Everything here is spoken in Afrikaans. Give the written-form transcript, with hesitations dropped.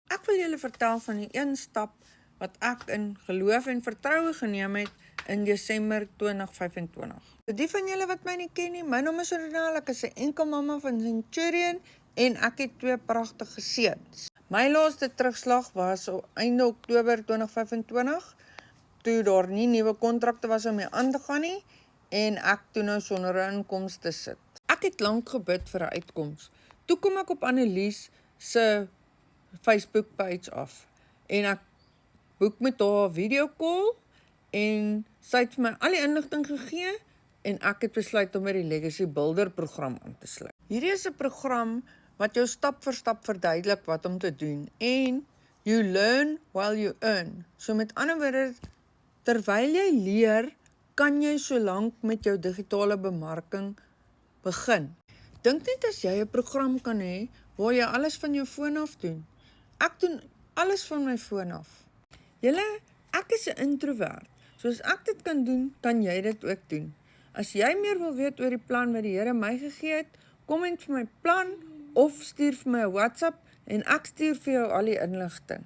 Ek wil julle vertel van die een stap wat ek in geloof en vertroue geneem het in Desember 2025. So die van julle wat my nie ken nie, my naam is Ronald, ek is 'n enkelmamma van Centurion en ek het 2 pragtige seuns. My laaste terugslag was einde Oktober 2025, toe daar nie nuwe kontrakte was om mee aan te gaan nie en ek toe nou sonder 'n inkomste sit. Ek het lank gebid vir 'n uitkoms. Toe kom ek op Annelies se Facebook page af en ek boek met haar 'n video call en sy het vir my al die inligting gegee en ek het besluit om by die Legacy Builder program aan te sluit. Hierdie is 'n program wat jou stap vir stap verduidelik wat om te doen en you learn while you earn. So met ander woorde, terwyl jy leer, kan jy solank met jou digitale bemarking begin. Dink net as jy 'n program kan hê waar jy alles van jou foon af doen. Ek doen alles van my foon af. Julle, ek is 'n introvert. Soos ek dit kan doen, kan jy dit ook doen. As jy meer wil weet oor die plan wat die Here my gegee het, komment vir my plan of stuur vir my 'n WhatsApp en ek stuur vir jou al die inligting.